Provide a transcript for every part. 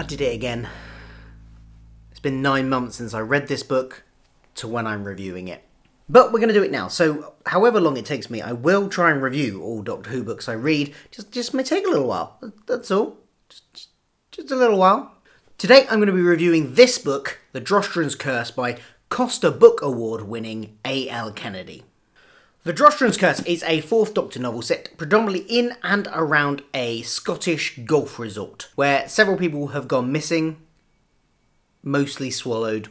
did it again. It's been 9 months since I read this book to when I'm reviewing it. But we're going to do it now. So however long it takes me, I will try and review all Doctor Who books I read. Just may take a little while. That's all. Just a little while. Today I'm going to be reviewing this book, The Drostrans Curse by Costa Book Award winning A.L. Kennedy. The Drostrans Curse is a 4th Doctor novel set predominantly in and around a Scottish golf resort, where several people have gone missing, mostly swallowed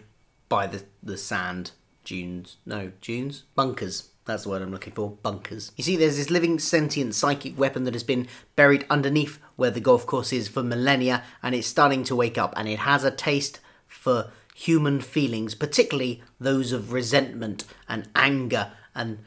by the sand dunes. No, dunes? Bunkers. That's the word I'm looking for. Bunkers. You see, there's this living, sentient, psychic weapon that has been buried underneath where the golf course is for millennia, and it's starting to wake up, and it has a taste for human feelings, particularly those of resentment and anger and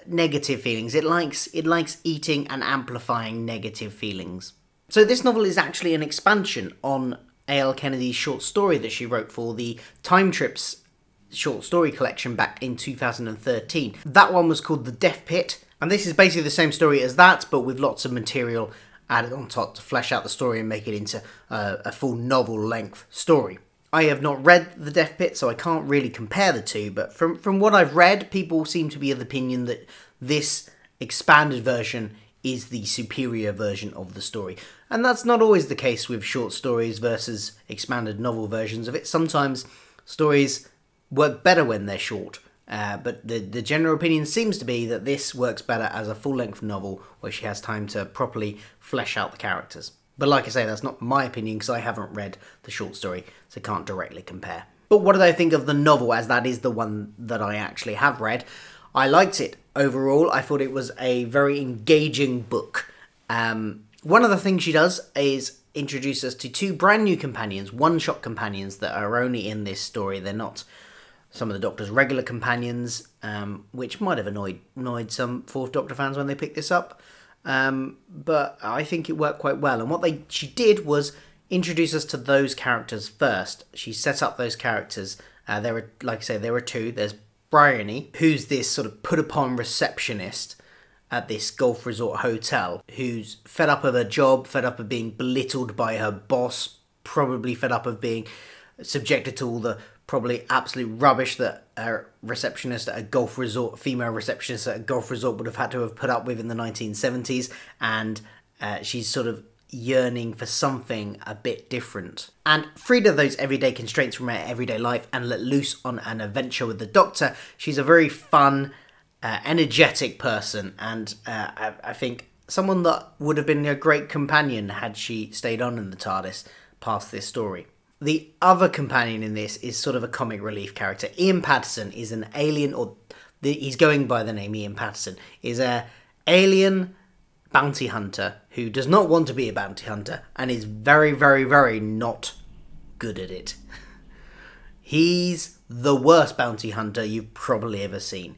negative feelings. It likes eating and amplifying negative feelings. So this novel is actually an expansion on A.L. Kennedy's short story that she wrote for the Time Trips short story collection back in 2013. That one was called The Death Pit, and this is basically the same story as that, but with lots of material added on top to flesh out the story and make it into a full novel-length story. I have not read The Death Pit, so I can't really compare the two, but from what I've read, people seem to be of the opinion that this expanded version is the superior version of the story. And that's not always the case with short stories versus expanded novel versions of it. Sometimes stories work better when they're short, but the general opinion seems to be that this works better as a full-length novel where she has time to properly flesh out the characters. But like I say, that's not my opinion because I haven't read the short story, so can't directly compare. But what did I think of the novel, as that is the one that I actually have read? I liked it overall. I thought it was a very engaging book. One of the things she does is introduce us to 2 brand new companions, one-shot companions that are only in this story. They're not some of the Doctor's regular companions, which might have annoyed some 4th Doctor fans when they picked this up. But I think it worked quite well. And what she did was introduce us to those characters first. She set up those characters. Like I say, there were 2. There's Bryony, who's this sort of put-upon receptionist at this golf resort hotel, who's fed up of her job, fed up of being belittled by her boss, probably fed up of being subjected to all the probably absolute rubbish that a receptionist at a golf resort, female receptionist at a golf resort would have had to have put up with in the 1970s, and she's sort of yearning for something a bit different. And freed of those everyday constraints from her everyday life and let loose on an adventure with the Doctor, she's a very fun, energetic person, and I think someone that would have been a great companion had she stayed on in the TARDIS past this story. The other companion in this is sort of a comic relief character. Ian Patterson is an alien, he's going by the name Ian Patterson, is a alien bounty hunter who does not want to be a bounty hunter and is very, very, very not good at it. He's the worst bounty hunter you've probably ever seen.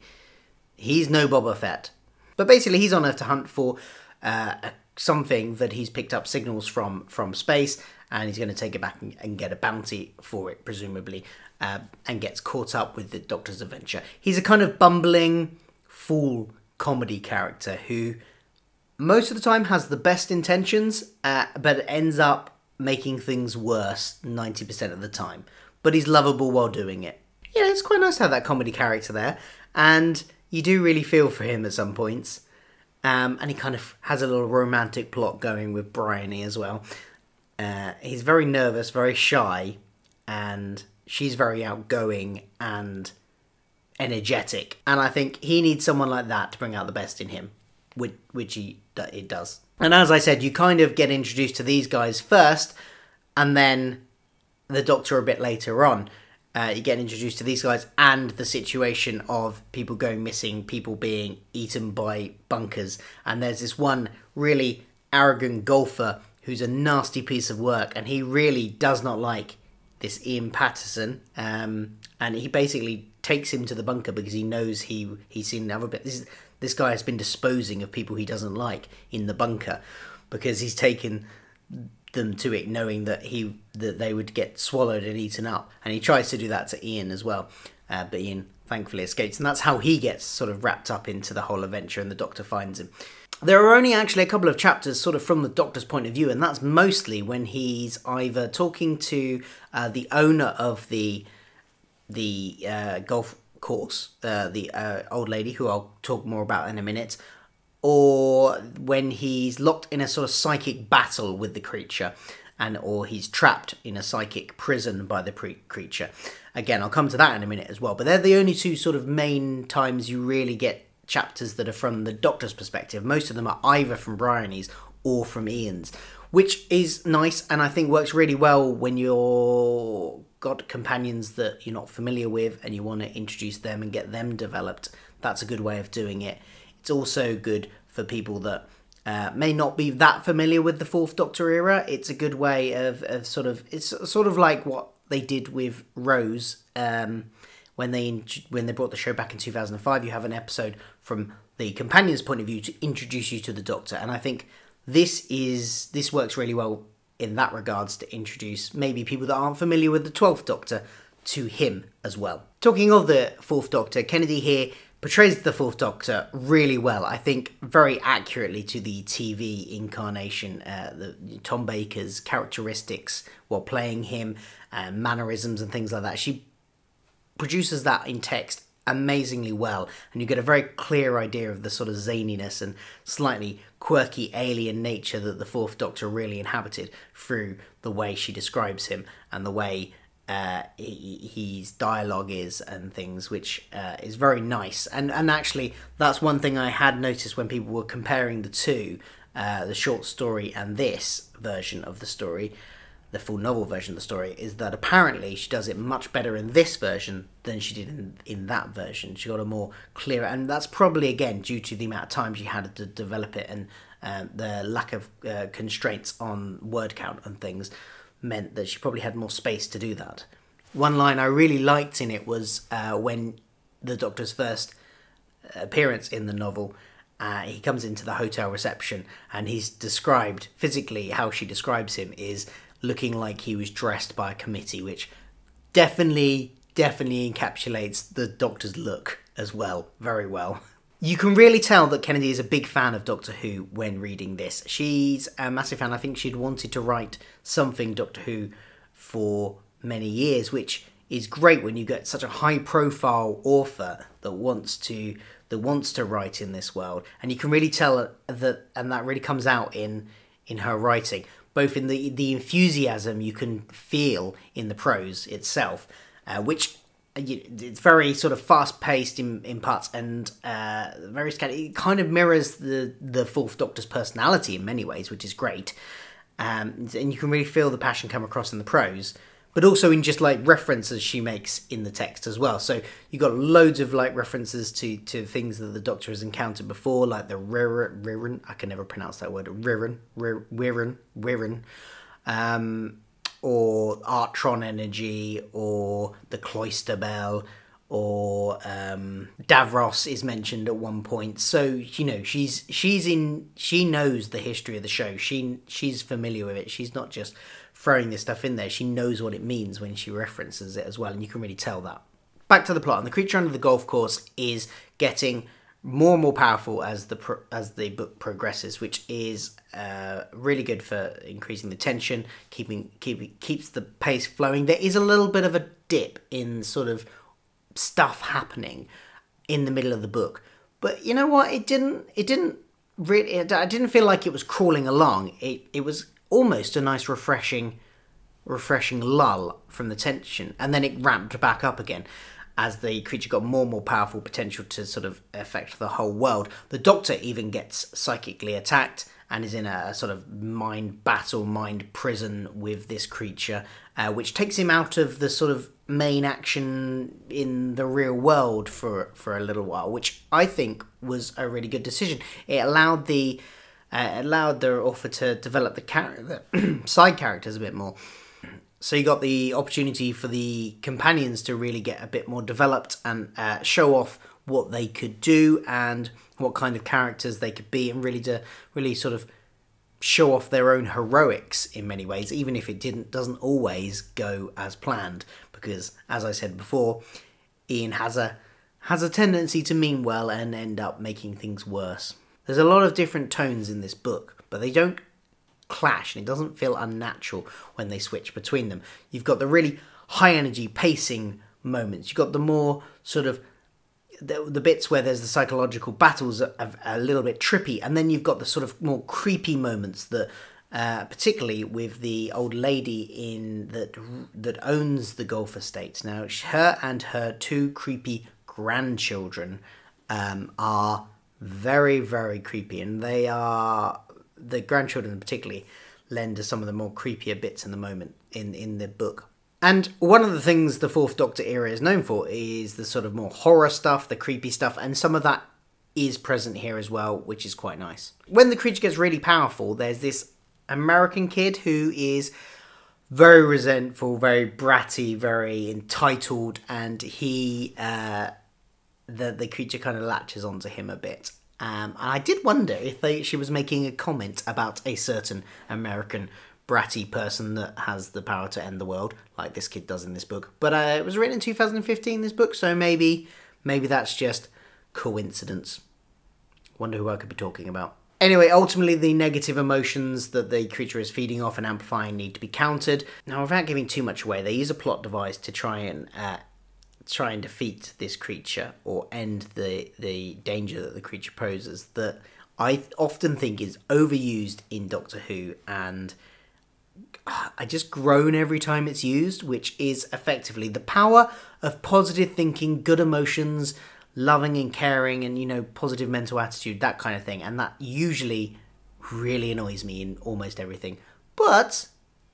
He's no Boba Fett. But basically he's on Earth to hunt for something that he's picked up signals from space, and he's going to take it back and get a bounty for it, presumably, and gets caught up with the Doctor's adventure. He's a kind of bumbling fool comedy character who most of the time has the best intentions, but ends up making things worse 90% of the time. But he's lovable while doing it. Yeah, it's quite nice to have that comedy character there, and you do really feel for him at some points. And he kind of has a little romantic plot going with Bryony as well. He's very nervous, very shy, and she's very outgoing and energetic. And I think he needs someone like that to bring out the best in him, which it does. And as I said, you kind of get introduced to these guys first, and then the Doctor a bit later on. You get introduced to these guys and the situation of people going missing, people being eaten by bunkers. And there's this one really arrogant golfer who's a nasty piece of work, and he really does not like this Ian Patterson. And he basically takes him to the bunker because he knows he's seen another bit. This guy has been disposing of people he doesn't like in the bunker because he's taken them to it knowing that they would get swallowed and eaten up, and he tries to do that to Ian as well. but Ian thankfully escapes, and that's how he gets sort of wrapped up into the whole adventure, and the Doctor finds him. There are only actually a couple of chapters sort of from the Doctor's point of view, and that's mostly when he's either talking to the owner of the golf course, the old lady, who I'll talk more about in a minute, or when he's locked in a sort of psychic battle with the creature, or he's trapped in a psychic prison by the creature. Again, I'll come to that in a minute as well, but they're the only two sort of main times you really get chapters that are from the Doctor's perspective. Most of them are either from Bryony's or from Ian's, which is nice, and I think works really well when you're got companions that you're not familiar with and you want to introduce them and get them developed. That's a good way of doing it. It's also good for people that may not be that familiar with the Fourth Doctor era. It's a good way of it's sort of like what they did with Rose when they brought the show back in 2005. You have an episode from the companion's point of view to introduce you to the Doctor, and I think this works really well in that regards to introduce maybe people that aren't familiar with the 12th Doctor to him as well. Talking of the Fourth Doctor, Kennedy here portrays the Fourth Doctor really well. I think very accurately to the TV incarnation. Tom Baker's characteristics while playing him, mannerisms and things like that. She produces that in text amazingly well, and you get a very clear idea of the sort of zaniness and slightly quirky alien nature that the Fourth Doctor really inhabited through the way she describes him and the way his dialogue is and things, which is very nice. And actually, that's one thing I had noticed when people were comparing the two, the short story and this version of the story, the full novel version of the story, is that apparently she does it much better in this version than she did in that version. She got a more clear, and that's probably again due to the amount of time she had to develop it, and the lack of constraints on word count and things meant that she probably had more space to do that. One line I really liked in it was when the Doctor's first appearance in the novel, he comes into the hotel reception and he's described physically, how she describes him is looking like he was dressed by a committee, which definitely encapsulates the Doctor's look as well, very well. You can really tell that Kennedy is a big fan of Doctor Who when reading this. She's a massive fan. I think she'd wanted to write something Doctor Who for many years, which is great when you get such a high-profile author that wants to write in this world. And you can really tell that, and that really comes out in her writing, both in the enthusiasm you can feel in the prose itself, which it's very sort of fast-paced in parts and very scattered. It kind of mirrors the Fourth Doctor's personality in many ways, which is great. And you can really feel the passion come across in the prose, but also in just like references she makes in the text as well. So you got loads of like references to things that the Doctor has encountered before, like the Wirren. I can never pronounce that word. Wirren. Or Artron energy, or the Cloister Bell, or Davros is mentioned at one point. So you know she knows the history of the show. She's familiar with it. She's not just throwing this stuff in there. She knows what it means when she references it as well, and you can really tell that. Back to the plot, and the creature under the golf course is getting more and more powerful as the book progresses, which is really good for increasing the tension, keeps the pace flowing. There is a little bit of a dip in sort of stuff happening in the middle of the book, but you know what? I didn't feel like it was crawling along. It was almost a nice refreshing lull from the tension, and then it ramped back up again as the creature got more and more powerful, potential to sort of affect the whole world. The Doctor even gets psychically attacked and is in a sort of mind prison with this creature, which takes him out of the sort of main action in the real world for a little while, which I think was a really good decision. It allowed the author to develop the side characters a bit more. So you got the opportunity for the companions to really get a bit more developed and show off what they could do and what kind of characters they could be, and really sort of show off their own heroics in many ways, even if it doesn't always go as planned. Because, as I said before, Ian has a tendency to mean well and end up making things worse. There's a lot of different tones in this book, but they don't clash, and it doesn't feel unnatural when they switch between them. You've got the really high energy pacing moments. You've got the more sort of the bits where there's the psychological battles are a little bit trippy, and then you've got the sort of more creepy moments that particularly with the old lady that owns the golf estate. Now, her and her two creepy grandchildren are very, very creepy, and the grandchildren particularly lend to some of the more creepier bits in the moment in the book. And one of the things the Fourth Doctor era is known for is the sort of more horror stuff, the creepy stuff, and some of that is present here as well, which is quite nice. When the creature gets really powerful, there's this American kid who is very resentful, very bratty, very entitled, and the creature kind of latches onto him a bit. And I did wonder if she was making a comment about a certain American bratty person that has the power to end the world, like this kid does in this book. But it was written in 2015, this book, so maybe that's just coincidence. Wonder who I could be talking about. Anyway, ultimately the negative emotions that the creature is feeding off and amplifying need to be countered. Now, without giving too much away, they use a plot device to try and defeat this creature or end the danger that the creature poses that I often think is overused in Doctor Who, and I just groan every time it's used, which is effectively the power of positive thinking, good emotions, loving and caring, and, positive mental attitude, that kind of thing. And that usually really annoys me in almost everything. But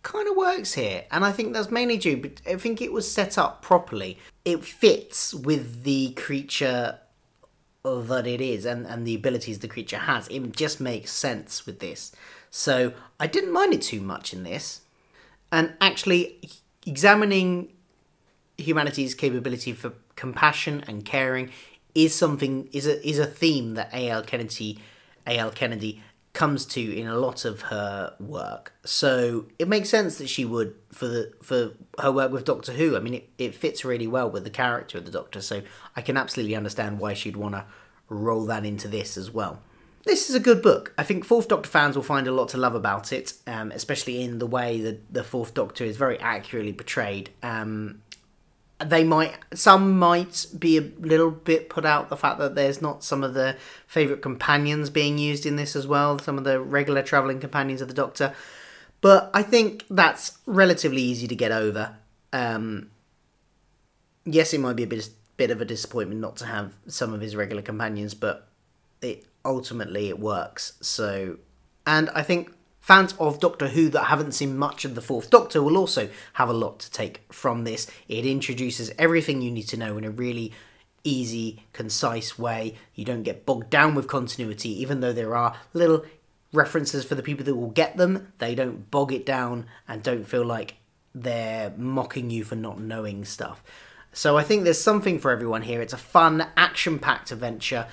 kind of works here. And I think that's mainly due, but I think it was set up properly. It fits with the creature that it is and the abilities the creature has. It just makes sense with this. So I didn't mind it too much in this. And actually examining humanity's capability for compassion and caring is a theme that A.L. Kennedy comes to in a lot of her work. So it makes sense that she would for her work with Doctor Who. I mean, it fits really well with the character of the Doctor, so I can absolutely understand why she'd want to roll that into this as well. This is a good book. I think Fourth Doctor fans will find a lot to love about it, especially in the way that the Fourth Doctor is very accurately portrayed. Some might be a little bit put out the fact that there's not some of the favourite companions being used in this as well, some of the regular travelling companions of the Doctor. But I think that's relatively easy to get over. Yes, it might be a bit of a disappointment not to have some of his regular companions, but ultimately it works. So, and I think fans of Doctor Who that haven't seen much of the Fourth Doctor will also have a lot to take from this. It introduces everything you need to know in a really easy, concise way. You don't get bogged down with continuity, even though there are little references for the people that will get them. They don't bog it down and don't feel like they're mocking you for not knowing stuff. So I think there's something for everyone here. It's a fun, action-packed adventure,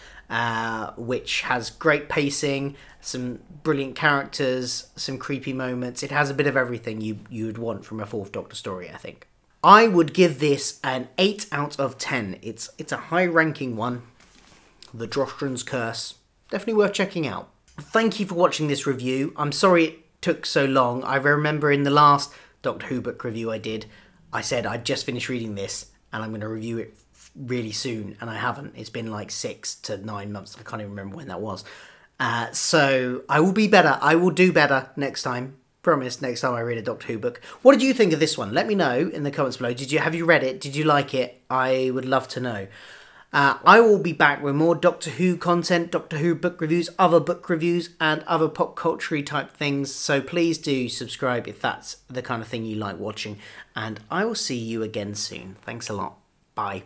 which has great pacing, some brilliant characters, some creepy moments. It has a bit of everything you would want from a Fourth Doctor story, I think. I would give this an 8 out of 10. It's a high-ranking one. The Droshten's Curse. Definitely worth checking out. Thank you for watching this review. I'm sorry it took so long. I remember in the last Doctor Who book review I did, I said I'd just finished reading this and I'm going to review it really soon, and I haven't. It's been like 6 to 9 months. I can't even remember when that was. So I will be better. I will do better next time. Promise, next time I read a Doctor Who book. What did you think of this one? Let me know in the comments below. Have you read it? Did you like it? I would love to know. I will be back with more Doctor Who content, Doctor Who book reviews, other book reviews, and other pop culture type things. So please do subscribe if that's the kind of thing you like watching. And I will see you again soon. Thanks a lot. Bye.